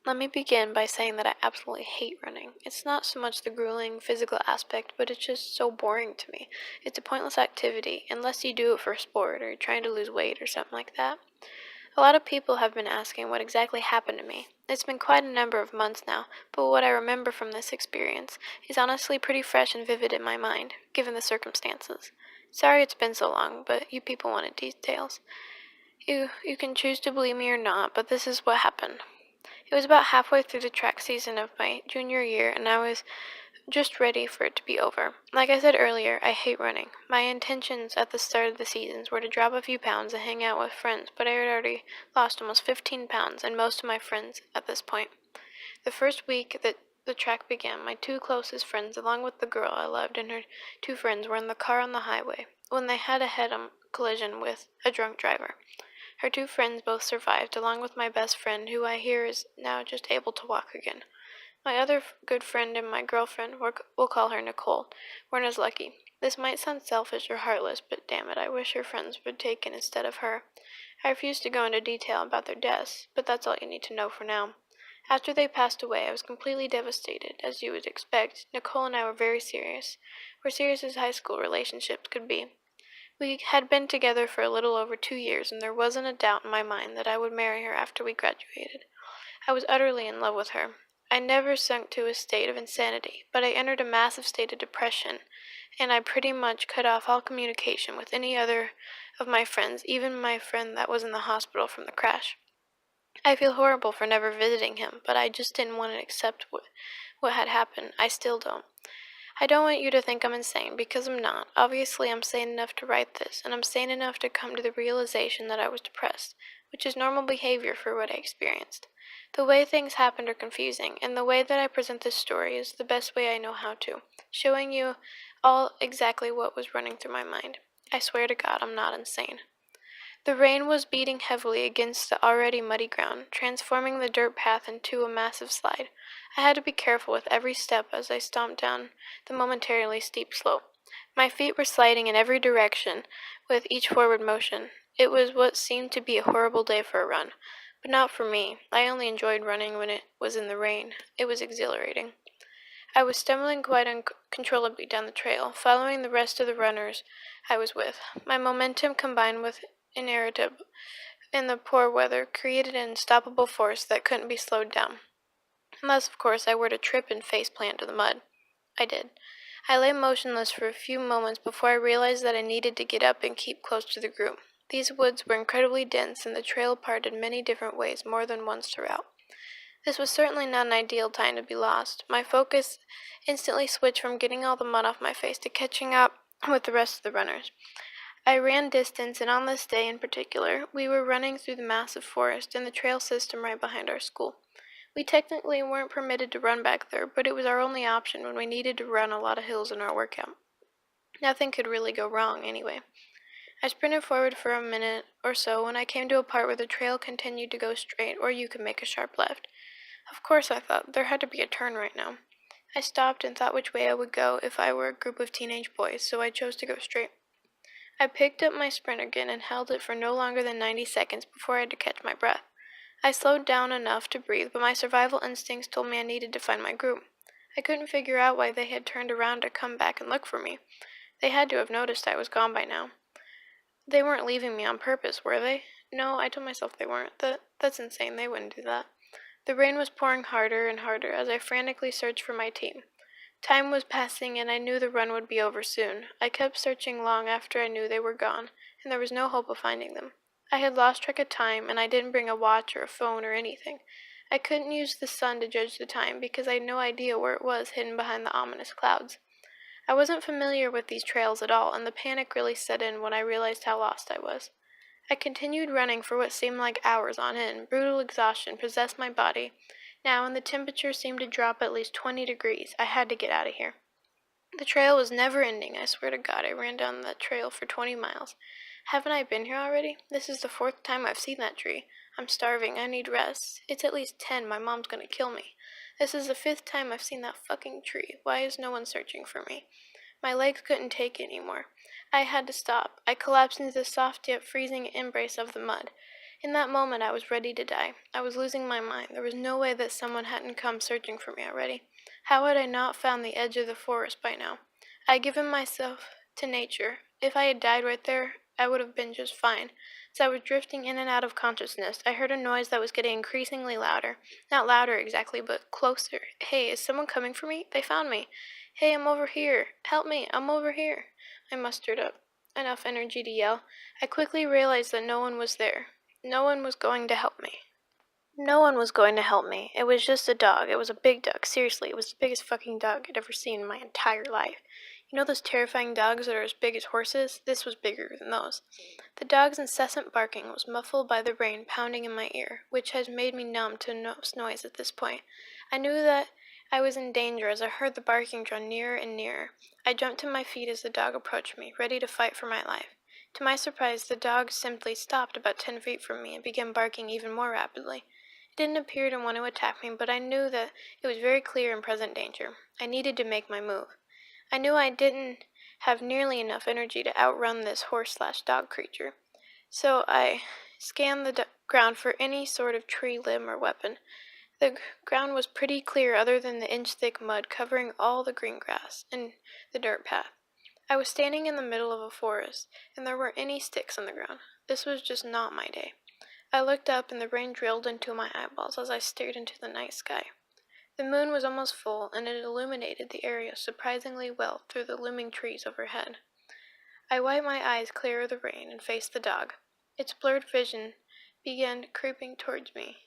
Let me begin by saying that I absolutely hate running. It's not so much the grueling physical aspect, but it's just so boring to me. It's a pointless activity, unless you do it for sport or you're trying to lose weight or something like that. A lot of people have been asking what exactly happened to me. It's been quite a number of months now, but what I remember from this experience is honestly pretty fresh and vivid in my mind, given the circumstances. Sorry it's been so long, but you people wanted details. You can choose to believe me or not, but this is what happened. It was about halfway through the track season of my junior year, and I was just ready for it to be over. Like I said earlier, I hate running. My intentions at the start of the seasons were to drop a few pounds and hang out with friends, but I had already lost almost 15 pounds and most of my friends at this point. The first week that the track began, my two closest friends, along with the girl I loved and her two friends, were in the car on the highway when they had a head-on collision with a drunk driver. Her two friends both survived, along with my best friend, who I hear is now just able to walk again. My other good friend and my girlfriend, we'll call her Nicole, weren't as lucky. This might sound selfish or heartless, but damn it, I wish her friends would take it instead of her. I refuse to go into detail about their deaths, but that's all you need to know for now. After they passed away, I was completely devastated. As you would expect, Nicole and I were very serious. We're serious as high school relationships could be. We had been together for a little over 2 years, and there wasn't a doubt in my mind that I would marry her after we graduated. I was utterly in love with her. I never sunk to a state of insanity, but I entered a massive state of depression, and I pretty much cut off all communication with any other of my friends, even my friend that was in the hospital from the crash. I feel horrible for never visiting him, but I just didn't want to accept what had happened. I still don't. I don't want you to think I'm insane, because I'm not. Obviously, I'm sane enough to write this, and I'm sane enough to come to the realization that I was depressed, which is normal behavior for what I experienced. The way things happened are confusing, and the way that I present this story is the best way I know how to, showing you all exactly what was running through my mind. I swear to God, I'm not insane. The rain was beating heavily against the already muddy ground, transforming the dirt path into a massive slide. I had to be careful with every step as I stomped down the momentarily steep slope. My feet were sliding in every direction with each forward motion. It was what seemed to be a horrible day for a run, but not for me. I only enjoyed running when it was in the rain. It was exhilarating. I was stumbling quite uncontrollably down the trail, following the rest of the runners I was with. My momentum combined with inertia in the poor weather created an unstoppable force that couldn't be slowed down. Unless, of course, I were to trip and face plant into the mud. I did. I lay motionless for a few moments before I realized that I needed to get up and keep close to the group. These woods were incredibly dense, and the trail parted many different ways more than once throughout. This was certainly not an ideal time to be lost. My focus instantly switched from getting all the mud off my face to catching up with the rest of the runners. I ran distance, and on this day in particular, we were running through the massive forest and the trail system right behind our school. We technically weren't permitted to run back there, but it was our only option when we needed to run a lot of hills in our workout. Nothing could really go wrong, anyway. I sprinted forward for a minute or so when I came to a part where the trail continued to go straight, or you could make a sharp left. Of course, I thought, there had to be a turn right now. I stopped and thought which way I would go if I were a group of teenage boys, so I chose to go straight. I picked up my sprint again and held it for no longer than 90 seconds before I had to catch my breath. I slowed down enough to breathe, but my survival instincts told me I needed to find my group. I couldn't figure out why they had turned around to come back and look for me. They had to have noticed I was gone by now. They weren't leaving me on purpose, were they? No, I told myself they weren't. That's insane. They wouldn't do that. The rain was pouring harder and harder as I frantically searched for my team. Time was passing, and I knew the run would be over soon. I kept searching long after I knew they were gone, and there was no hope of finding them. I had lost track of time, and I didn't bring a watch or a phone or anything. I couldn't use the sun to judge the time because I had no idea where it was hidden behind the ominous clouds. I wasn't familiar with these trails at all, and the panic really set in when I realized how lost I was. I continued running for what seemed like hours on end. Brutal exhaustion possessed my body now, and the temperature seemed to drop at least 20 degrees. I had to get out of here. The trail was never ending. I swear to God, I ran down that trail for 20 miles. Haven't I been here already? This is the 4th time I've seen that tree. I'm starving. I need rest. It's at least 10. My mom's gonna kill me. This is the 5th time I've seen that fucking tree. Why is no one searching for me? My legs couldn't take it anymore. I had to stop. I collapsed into the soft yet freezing embrace of the mud. In that moment, I was ready to die. I was losing my mind. There was no way that someone hadn't come searching for me already. How had I not found the edge of the forest by now? I had given myself to nature. If I had died right there, I would have been just fine. As I was drifting in and out of consciousness, I heard a noise that was getting increasingly louder. Not louder exactly, but closer. Hey, is someone coming for me? They found me. Hey, I'm over here. Help me, I'm over here. I mustered up enough energy to yell. I quickly realized that no one was there. No one was going to help me. No one was going to help me. It was just a dog. It was a big dog. Seriously, it was the biggest fucking dog I'd ever seen in my entire life. You know those terrifying dogs that are as big as horses? This was bigger than those. The dog's incessant barking was muffled by the rain pounding in my ear, which had made me numb to noise at this point. I knew that I was in danger as I heard the barking draw nearer and nearer. I jumped to my feet as the dog approached me, ready to fight for my life. To my surprise, the dog simply stopped about 10 feet from me and began barking even more rapidly. It didn't appear to want to attack me, but I knew that it was very clear and present danger. I needed to make my move. I knew I didn't have nearly enough energy to outrun this horse/dog creature, so I scanned the ground for any sort of tree, limb, or weapon. The ground was pretty clear other than the inch-thick mud covering all the green grass and the dirt path. I was standing in the middle of a forest, and there weren't any sticks on the ground. This was just not my day. I looked up, and the rain drilled into my eyeballs as I stared into the night sky. The moon was almost full, and it illuminated the area surprisingly well through the looming trees overhead. I wiped my eyes clear of the rain and faced the dog. Its blurred vision began creeping towards me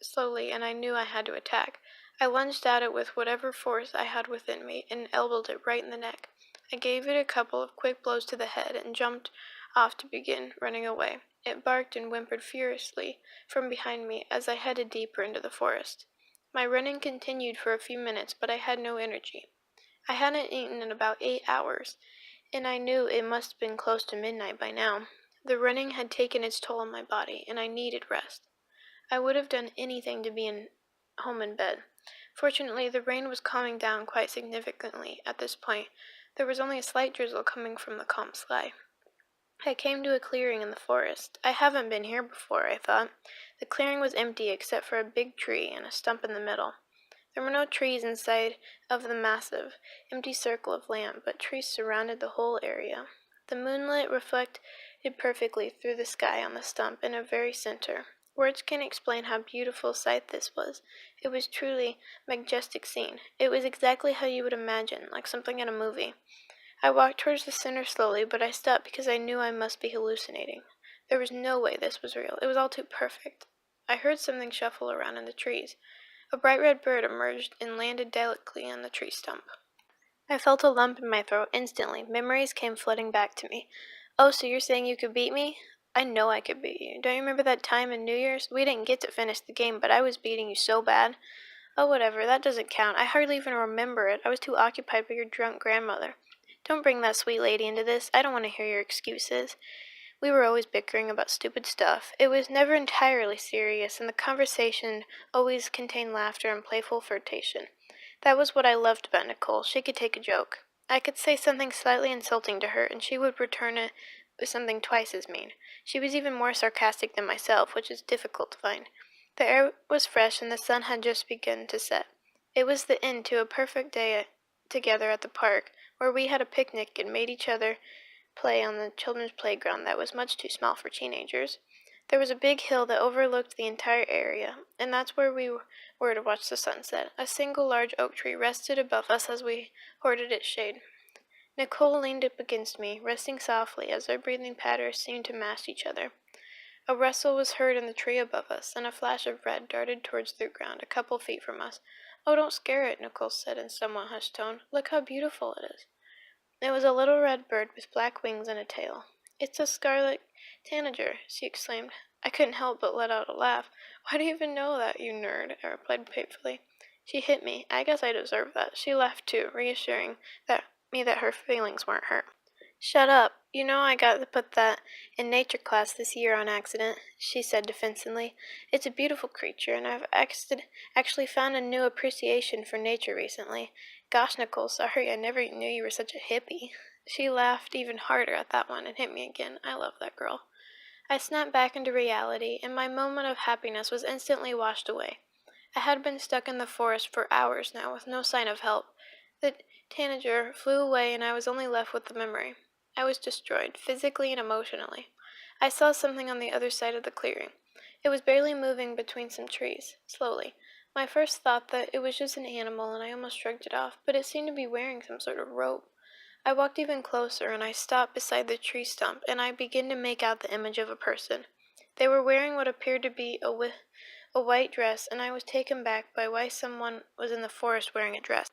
slowly, and I knew I had to attack. I lunged at it with whatever force I had within me and elbowed it right in the neck. I gave it a couple of quick blows to the head and jumped off to begin running away. It barked and whimpered furiously from behind me as I headed deeper into the forest. My running continued for a few minutes, but I had no energy. I hadn't eaten in about 8 hours, and I knew it must have been close to midnight by now. The running had taken its toll on my body, and I needed rest. I would have done anything to be home in bed. Fortunately, the rain was calming down quite significantly at this point. There was only a slight drizzle coming from the calm sky. I came to a clearing in the forest. I haven't been here before, I thought. The clearing was empty except for a big tree and a stump in the middle. There were no trees inside of the massive, empty circle of land, but trees surrounded the whole area. The moonlight reflected perfectly through the sky on the stump in the very center. Words can't explain how beautiful a sight this was. It was truly a majestic scene. It was exactly how you would imagine, like something in a movie. I walked towards the center slowly, but I stopped because I knew I must be hallucinating. There was no way this was real. It was all too perfect. I heard something shuffle around in the trees. A bright red bird emerged and landed delicately on the tree stump. I felt a lump in my throat instantly. Memories came flooding back to me. Oh, so you're saying you could beat me? I know I could beat you. Don't you remember that time in New Year's? We didn't get to finish the game, but I was beating you so bad. Oh, whatever. That doesn't count. I hardly even remember it. I was too occupied by your drunk grandmother. Don't bring that sweet lady into this. I don't want to hear your excuses. We were always bickering about stupid stuff. It was never entirely serious, and the conversation always contained laughter and playful flirtation. That was what I loved about Nicole. She could take a joke. I could say something slightly insulting to her, and she would return it with something twice as mean. She was even more sarcastic than myself, which is difficult to find. The air was fresh, and the sun had just begun to set. It was the end to a perfect day together at the park, where we had a picnic and made each other play on the children's playground that was much too small for teenagers. There was a big hill that overlooked the entire area, and that's where we were to watch the sunset. A single large oak tree rested above us as we hoarded its shade. Nicole leaned up against me, resting softly as our breathing patterns seemed to match each other. A rustle was heard in the tree above us, and a flash of red darted towards the ground a couple feet from us. Oh, don't scare it, Nicole said in somewhat hushed tone. Look how beautiful it is. It was a little red bird with black wings and a tail. It's a scarlet tanager, she exclaimed. I couldn't help but let out a laugh. Why do you even know that, you nerd? I replied painfully. She hit me. I guess I deserved that. She laughed too, reassuring me that her feelings weren't hurt. Shut up. You know I got to put that in nature class this year on accident, she said defensively. It's a beautiful creature, and I've actually found a new appreciation for nature recently. Gosh, Nicole, sorry, I never knew you were such a hippie. She laughed even harder at that one and hit me again. I love that girl. I snapped back into reality, and my moment of happiness was instantly washed away. I had been stuck in the forest for hours now with no sign of help. The tanager flew away, and I was only left with the memory. I was destroyed, physically and emotionally. I saw something on the other side of the clearing. It was barely moving between some trees, slowly. My first thought that it was just an animal, and I almost shrugged it off, but it seemed to be wearing some sort of rope. I walked even closer, and I stopped beside the tree stump, and I began to make out the image of a person. They were wearing what appeared to be a white dress, and I was taken back by why someone was in the forest wearing a dress.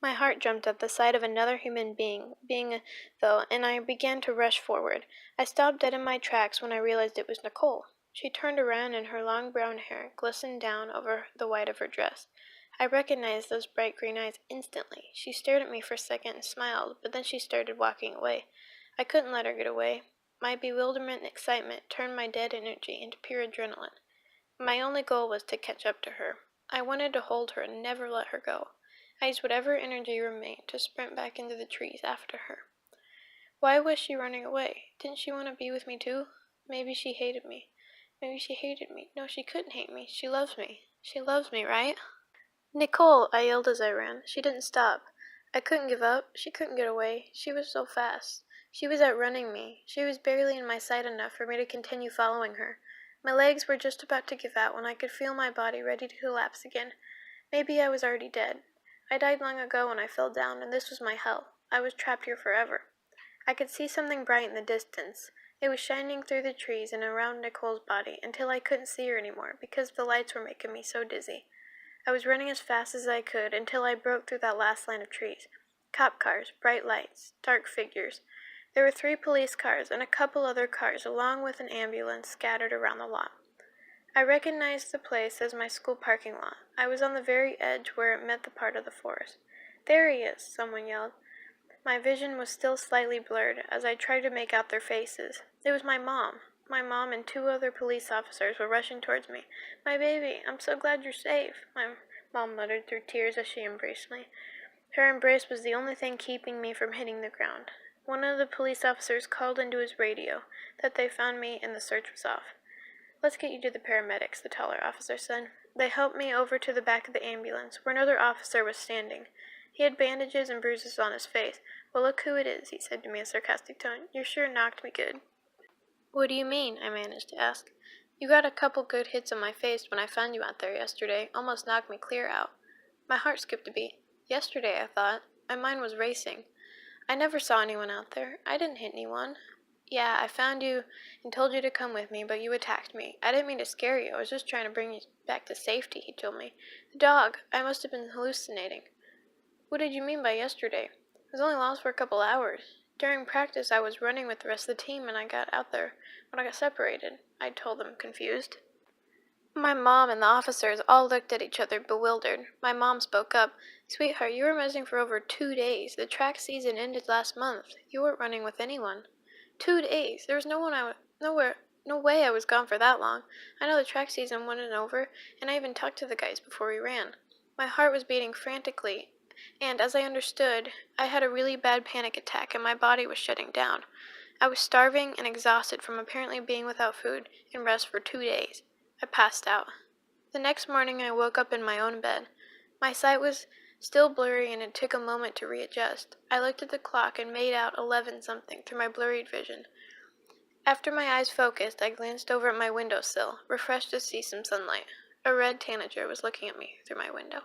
My heart jumped at the sight of another human being though, and I began to rush forward. I stopped dead in my tracks when I realized it was Nicole. She turned around, and her long brown hair glistened down over the white of her dress. I recognized those bright green eyes instantly. She stared at me for a second and smiled, but then she started walking away. I couldn't let her get away. My bewilderment and excitement turned my dead energy into pure adrenaline. My only goal was to catch up to her. I wanted to hold her and never let her go. I used whatever energy remained to sprint back into the trees after her. Why was she running away? Didn't she want to be with me too? Maybe she hated me. Maybe she hated me. No, she couldn't hate me. She loves me. She loves me, right? Nicole, I yelled as I ran. She didn't stop. I couldn't give up. She couldn't get away. She was so fast. She was outrunning me. She was barely in my sight enough for me to continue following her. My legs were just about to give out when I could feel my body ready to collapse again. Maybe I was already dead. I died long ago when I fell down, and this was my hell. I was trapped here forever. I could see something bright in the distance. It was shining through the trees and around Nicole's body until I couldn't see her anymore because the lights were making me so dizzy. I was running as fast as I could until I broke through that last line of trees. Cop cars, bright lights, dark figures. There were 3 police cars and a couple other cars along with an ambulance scattered around the lot. I recognized the place as my school parking lot. I was on the very edge where it met the part of the forest. "There he is," someone yelled. My vision was still slightly blurred as I tried to make out their faces. It was my mom. My mom and 2 other police officers were rushing towards me. "My baby, I'm so glad you're safe," my mom muttered through tears as she embraced me. Her embrace was the only thing keeping me from hitting the ground. One of the police officers called into his radio that they found me and the search was off. "Let's get you to the paramedics," the taller officer said. They helped me over to the back of the ambulance, where another officer was standing. He had bandages and bruises on his face. "Well, look who it is," he said to me in a sarcastic tone. "You sure knocked me good." "What do you mean?" I managed to ask. "You got a couple good hits on my face when I found you out there yesterday. Almost knocked me clear out." My heart skipped a beat. Yesterday, I thought. My mind was racing. "I never saw anyone out there. I didn't hit anyone." "Yeah, I found you and told you to come with me, but you attacked me. I didn't mean to scare you. I was just trying to bring you back to safety," he told me. "The dog. I must have been hallucinating." "What did you mean by yesterday?" "I was only lost for a couple hours. During practice, I was running with the rest of the team, and I got out there when I got separated," I told them, confused. My mom and the officers all looked at each other, bewildered. My mom spoke up. "Sweetheart, you were missing for over 2 days. The track season ended last month. You weren't running with anyone." 2 days! There was no way I was gone for that long. I know the track season wasn't over, and I even talked to the guys before we ran. My heart was beating frantically, and as I understood, I had a really bad panic attack and my body was shutting down. I was starving and exhausted from apparently being without food and rest for 2 days. I passed out. The next morning I woke up in my own bed. My sight was still blurry and it took a moment to readjust. I looked at the clock and made out 11 something through my blurred vision. After my eyes focused, I glanced over at my windowsill, refreshed to see some sunlight. A red tanager was looking at me through my window.